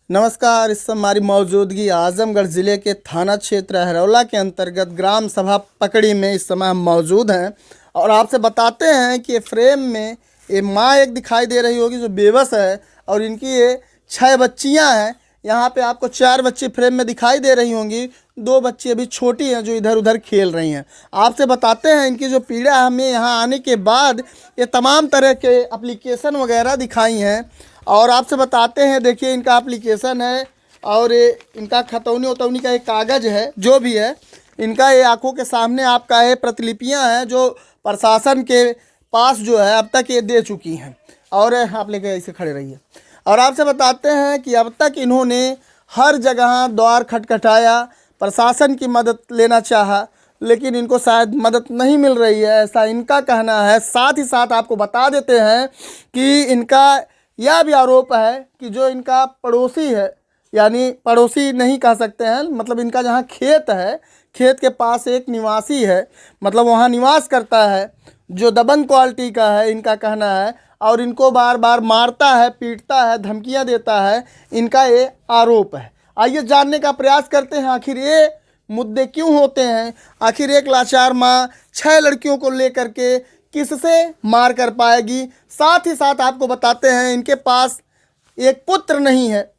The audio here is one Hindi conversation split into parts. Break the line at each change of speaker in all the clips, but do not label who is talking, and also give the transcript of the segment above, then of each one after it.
नमस्कार। इस समय हमारी मौजूदगी आजमगढ़ ज़िले के थाना क्षेत्र अहरौला के अंतर्गत ग्राम सभा पकड़ी में इस समय हम मौजूद हैं और आपसे बताते हैं कि फ्रेम में ये माँ एक दिखाई दे रही होगी जो बेबस है और इनकी ये 6 बच्चियां हैं। यहाँ पे आपको 4 बच्ची फ्रेम में दिखाई दे रही होंगी, 2 बच्ची अभी छोटी हैं जो इधर उधर खेल रही हैं। आपसे बताते हैं इनकी जो पीड़ा हमें यहाँ आने के बाद ये तमाम तरह के एप्लीकेशन वगैरह दिखाई हैं और आपसे बताते हैं, देखिए इनका एप्लीकेशन है और इनका खतौनी उतौनी का एक कागज़ है जो भी है इनका, ये आंखों के सामने आपका ये प्रतिलिपियां हैं जो प्रशासन के पास जो है अब तक ये दे चुकी हैं। और आप लेके ऐसे खड़े रहिए। और आपसे बताते हैं कि अब तक इन्होंने हर जगह द्वार खटखटाया, प्रशासन की मदद लेना चाहा, लेकिन इनको शायद मदद नहीं मिल रही है, ऐसा इनका कहना है। साथ ही साथ आपको बता देते हैं कि इनका यह भी आरोप है कि जो इनका पड़ोसी है, यानी पड़ोसी नहीं कह सकते हैं, मतलब इनका जहाँ खेत है, खेत के पास एक निवासी है, मतलब वहाँ निवास करता है जो दबंग क्वालिटी का है, इनका कहना है। और इनको बार बार मारता है, पीटता है, धमकियाँ देता है, इनका ये आरोप है। आइए जानने का प्रयास करते हैं आखिर ये मुद्दे क्यों होते हैं। आखिर एक लाचार माँ 6 लड़कियों को लेकर के किससे मार कर पाएगी। साथ ही साथ आपको बताते हैं इनके पास एक पुत्र नहीं है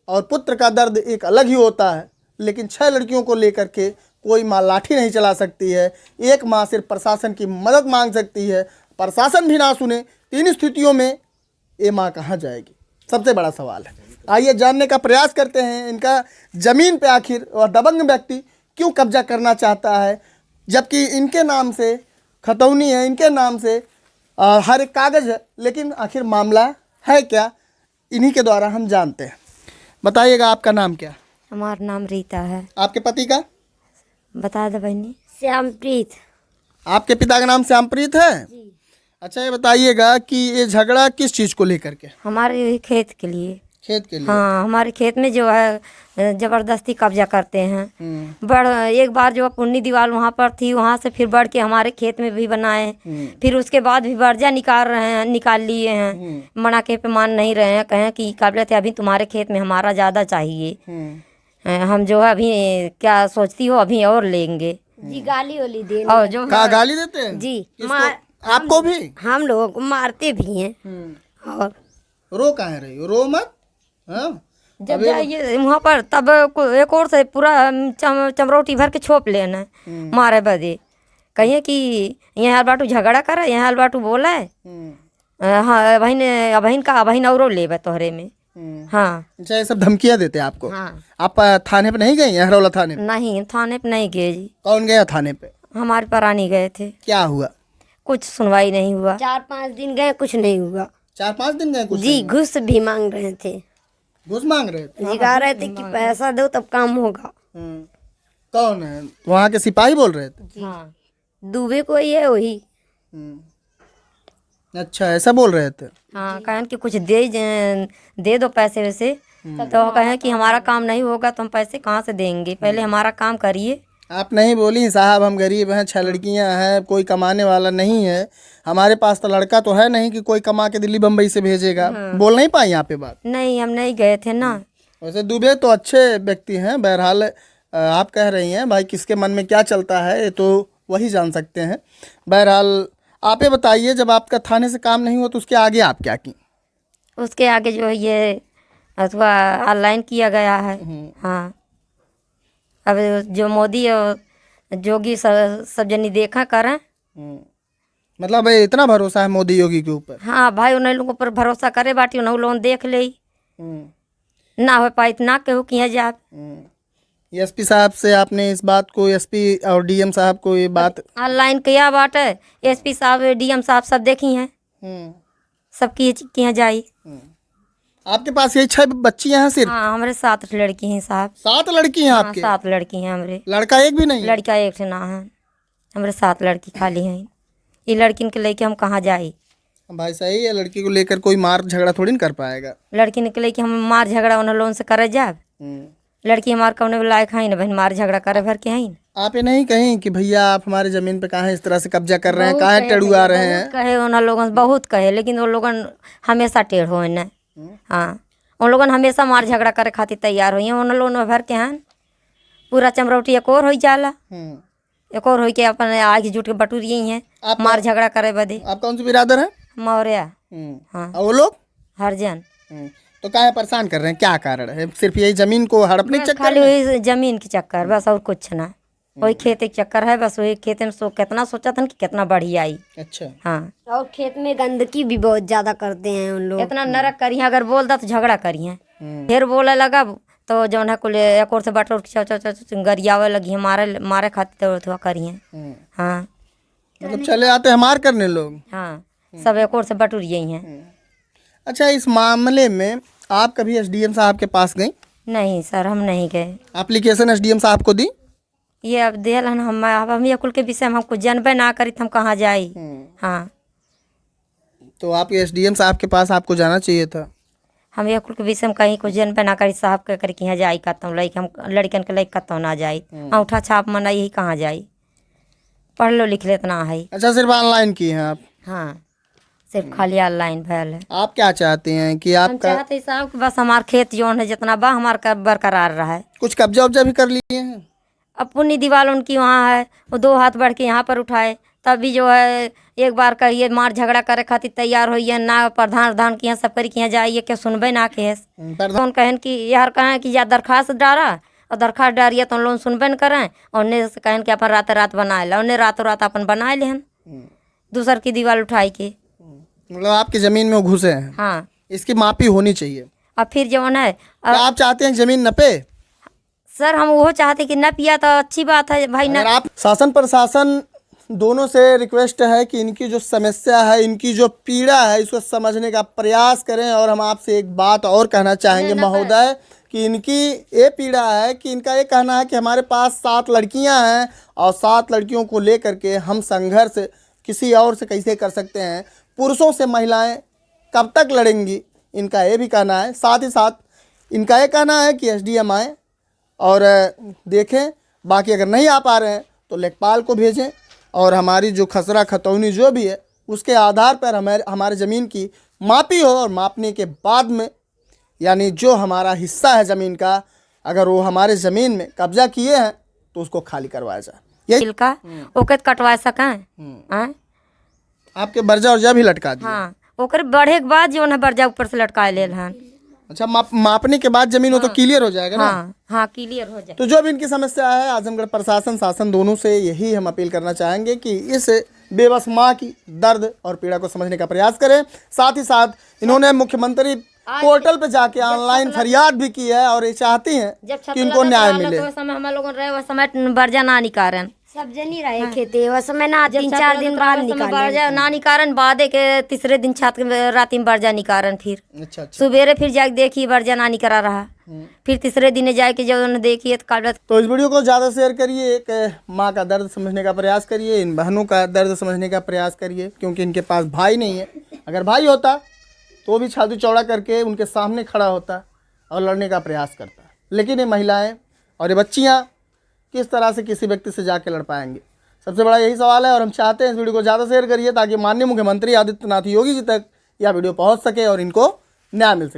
और पुत्र का दर्द एक अलग ही होता है, लेकिन 6 लड़कियों को लेकर के कोई माँ लाठी नहीं चला सकती है। एक माँ सिर्फ प्रशासन की मदद मांग सकती है, प्रशासन भी ना सुने। तीन स्थितियों में ये माँ कहाँ जाएगी, सबसे बड़ा सवाल है। आइए जानने का प्रयास करते हैं इनका ज़मीन पे आखिर और दबंग व्यक्ति क्यों कब्जा करना चाहता है, जबकि इनके नाम से खतौनी है, इनके नाम से हर एक कागज़ है, लेकिन आखिर मामला है क्या, इन्हीं के द्वारा हम जानते हैं। बताइएगा आपका नाम क्या?
हमारा नाम रीता है।
आपके पति का?
बता दे बहनी। श्यामप्रीत।
आपके पिता का नाम श्यामप्रीत है? अच्छा, ये बताइएगा कि ये झगड़ा किस चीज़ को लेकर के?
हमारे खेत के लिए।
खेत के लिए?
हाँ, हमारे खेत में जो है जबरदस्ती कब्जा करते हैं। एक बार जो पुन्नी दीवार वहाँ पर थी, वहाँ से फिर बढ़ के हमारे खेत में भी बनाए, फिर उसके बाद भी वर्जा निकाल लिए हैं। मना के पे मान नहीं रहे हैं, कहें कि काबिलियत है अभी तुम्हारे खेत में हमारा ज़्यादा चाहिए। हम जो है अभी क्या सोचती हो अभी और लेंगे जी। गाली वाली दे और जो
गाली देते हैं
जी।
आपको भी?
हम लोगों को मारते भी हैं। और
रो कहाँ रही हो, रो मत। हाँ,
जब जाइए वहाँ पर तब एक और से पूरा चमरोटी भर के छोप लेना मारे बदे, कहिए कि यहाँ बाटू झगड़ा करे, यहाँ बाटू बोला है। हाँ बहन और ले तोहरे में। हाँ,
अच्छा, ये सब धमकियाँ देते हैं आपको?
हाँ।
आप थाने पे नहीं गई? अहरौला थाने पे?
नहीं, थाने पे नहीं गए जी।
कौन गया थाने पे?
हमारे परानी गए थे।
क्या हुआ?
कुछ सुनवाई नहीं हुआ। 4-5 दिन गए, कुछ नहीं हुआ।
4-5 दिन गए? कुछ
जी, घूस भी मांग रहे थे।
घूस मांग रहे थे?
जिगा रहे थे कि पैसा दो तब काम होगा।
कौन है वहाँ के सिपाही बोल रहे थे?
हाँ, दुबे कोई है वही।
अच्छा, ऐसा बोल रहे थे?
हाँ, कहें कि कुछ दे दो पैसे वैसे, तो कहें कि हमारा काम नहीं होगा तो हम पैसे कहाँ से देंगे, पहले हमारा काम करिए। आप
नहीं बोली साहब हम गरीब हैं, 6 लड़कियां हैं, कोई कमाने वाला नहीं है, हमारे पास तो लड़का तो है नहीं कि कोई कमा के दिल्ली बम्बई से भेजेगा। बोल नहीं पाई यहाँ पे बात?
नहीं, हम नहीं गए थे ना।
वैसे दुबे तो अच्छे व्यक्ति हैं, बहरहाल आप कह रही हैं, भाई किसके मन में क्या चलता है ये तो वही जान सकते हैं। बहरहाल आप ये बताइए, जब आपका थाने से काम नहीं हुआ तो उसके आगे आप क्या की?
उसके आगे जो है ये अथवा ऑनलाइन किया गया है। हाँ, अब जो मोदी और जोगी सब जनी देखा करें।
मतलब इतना भरोसा है मोदी योगी के ऊपर?
हाँ भाई, उन लोगों पर भरोसा करे बाटी, उन लोग देख ले ना हो पाई ना कहूँ कि जा।
एसपी साहब से आपने इस बात को, एसपी और डीएम साहब को ये बात
ऑनलाइन किया बात है? एसपी साहब डीएम साहब सब देखी हैं, सबकी यहाँ जाई।
आपके पास यही 6 बच्चियां हैं सिर्फ?
हाँ, हमारे 7 लड़की हैं साहब।
7 लड़की हैं आपके?
7 लड़की हैं हमारे।
लड़का एक भी नहीं?
लड़का एक ना है, हमारे 7 लड़की खाली हैं। ये लड़किन के लेके हम कहाँ जाए?
भाई सही है, लड़की को लेकर कोई मार झगड़ा थोड़ी ना कर पाएगा।
लड़की के लेके हम मार झगड़ा उन लोगों से करे जाब? लड़की हमारे कौन लायक है ना बहन मार झगड़ा करे भर के है।
आप ये नहीं कहीं कि भैया आप हमारे जमीन पे कहाँ इस तरह से कब्जा कर रहे हैं, कहाँ टेढ़ुआ रहे हैं?
कहे उन लोगों से बहुत कहे, लेकिन वो लोग हमेशा टेढ़ हो न। हाँ, उन लोगन हमेशा मार झगड़ा करे खातिर तैयार हुई हैं। उन लोगन भर के हैं पूरा चमरौटी एक और हो जाला, एक और हो के अपन आग जुट के बटुरिए हैं
आप
मार झगड़ा करे बदे।
आप कौन सी बिरादर है?
मौर्य।
हाँ, और वो लोग
हरजन।
तो काहे परेशान कर रहे हैं, क्या कारण है? सिर्फ यही जमीन को हड़पने के
बस
चक्कर
खाली
में?
वही जमीन के चक्कर, बस और कुछ ना। वही खेत एक चक्कर है, बस वही खेत में कितना सोचा था कि कितना बढ़िया आई।
अच्छा।
हाँ,
और खेत में गंदगी भी बहुत ज्यादा करते हैं उन लोग।
इतना नरक करिए, अगर बोलता तो झगड़ा करिए, फिर बोले लगा तो जौन है कुल एक और से बटोर गरियावे लगी है, मारे खातिर थोड़ा करिए। हाँ
मतलब चले आते हैं मार करने लोग।
हाँ, सब एक और से बटोरिए हैं।
अच्छा, इस मामले में आप कभी एसडीएम साहब के पास गई?
नहीं सर, हम नहीं गए।
एप्लीकेशन एसडीएम साहब को दी?
ये अब दिल हम ये कुल के विषय में हमको जानबे ना करी तो हम कहाँ जाई। हाँ,
तो आप एसडीएम साहब के पास आपको जाना चाहिए था।
हम ये कुल के विषय में कहीं कुछ जानबे ना करी, साहब के करके यहाँ जाई कतौ लड़की, हम लड़कन के लड़की कतौ ना जाई। अंगूठा छाप मना यही कहाँ जाई, पढ़ लो लिख ले इतना है।
अच्छा, सिर्फ ऑनलाइन की हैं आप?
हाँ, सिर्फ खाली ऑनलाइन भैल है।
आप क्या चाहते हैं कि
हम
आपका
चाहते हैं साहब कि बस हमार खेत जौन है जितना बा हमारा बरकरार रहा है।
कुछ कब्जा उब्जा भी कर लिए हैं?
अब पुन्नी दीवार उनकी वहाँ है, वो 2 हाथ बढ़ के यहाँ पर उठाए, तब भी जो है एक बार कहिए मार झगड़ा करे खातिर तैयार होइए ना। प्रधान के यहाँ सब करी के यहाँ जाइए क्या सुनबे ना के। तो कहन कि यार कहें कि या दरखास्त डारा और दरखास्त डारिए तो उन लोग सुनबे न करें, और उन्हें से कहन कि अपन रात बनाए ला, उन्हें रातों रात अपन बनाए लेहन दूसर की दीवार उठाई के।
मतलब आपकी जमीन में वो घुसे हैं?
हाँ,
इसकी मापी होनी चाहिए।
और फिर जौन है
क्या आप चाहते हैं जमीन नपे?
सर हम वो चाहते कि न पिया तो अच्छी बात है भाई।
अगर
न
आप शासन प्रशासन दोनों से रिक्वेस्ट है कि इनकी जो समस्या है, इनकी जो पीड़ा है, इसको समझने का प्रयास करें। और हम आपसे एक बात और कहना चाहेंगे महोदय कि इनकी ये पीड़ा है कि इनका ये कहना है कि हमारे पास 7 लड़कियां हैं और 7 लड़कियों को लेकर के हम संघर्ष किसी और से कैसे कर सकते हैं, पुरुषों से महिलाएं कब तक लड़ेंगी, इनका ये भी कहना है। साथ ही साथ इनका ये कहना है कि एसडीएम आए और देखें, बाकी अगर नहीं आ पा रहे हैं तो लेखपाल को भेजें और हमारी जो खसरा खतौनी जो भी है उसके आधार पर हमारे ज़मीन की मापी हो, और मापने के बाद में यानी जो हमारा हिस्सा है ज़मीन का, अगर वो हमारे ज़मीन में कब्जा किए हैं तो उसको खाली करवाया जाए। यही
का ओके कटवा सकें। हाँ,
आपके बर्जा उर्जा भी लटका दिया?
हाँ, ओकर बढ़े के बाद जो है बर्जा ऊपर से लटका ले हन।
अच्छा, मापने के बाद जमीन हो तो क्लियर हो जाएगा ना?
हाँ हाँ, क्लियर हो जाए।
तो जो भी इनकी समस्या है, आजमगढ़ प्रशासन शासन दोनों से यही हम अपील करना चाहेंगे कि इस बेबस माँ की दर्द और पीड़ा को समझने का प्रयास करें। साथ ही साथ इन्होंने मुख्यमंत्री पोर्टल पे जाके ऑनलाइन फरियाद भी की है और ये चाहती हैं कि इनको न्याय मिले।
तो समय हम लोग रहे वो समय बर्जा ना निकारण,
सब जनी रहे खेते वो समय ना 3-4 दिन बाद निकाले।
बर्जा ना निकारण बाद के तीसरे दिन छात के रात में बर्जा निकारण, फिर
अच्छा।
सुबेरे फिर जाके देखिए बर्जा ना निकला रहा, फिर तीसरे दिन जाके जब उन्होंने देखिए
तो इस वीडियो को ज़्यादा शेयर करिए, एक माँ का दर्द समझने का प्रयास करिए, इन बहनों का दर्द समझने का प्रयास करिए, क्योंकि इनके पास भाई नहीं है। अगर भाई होता तो भी छाती चौड़ा करके उनके सामने खड़ा होता और लड़ने का प्रयास करता, लेकिन ये महिलाएं और ये बच्चियां किस तरह से किसी व्यक्ति से जाके लड़ पाएंगे? सबसे बड़ा यही सवाल है। और हम चाहते हैं इस वीडियो को ज़्यादा शेयर करिए ताकि माननीय मुख्यमंत्री आदित्यनाथ योगी जी तक यह वीडियो पहुंच सके और इनको न्याय मिल सके।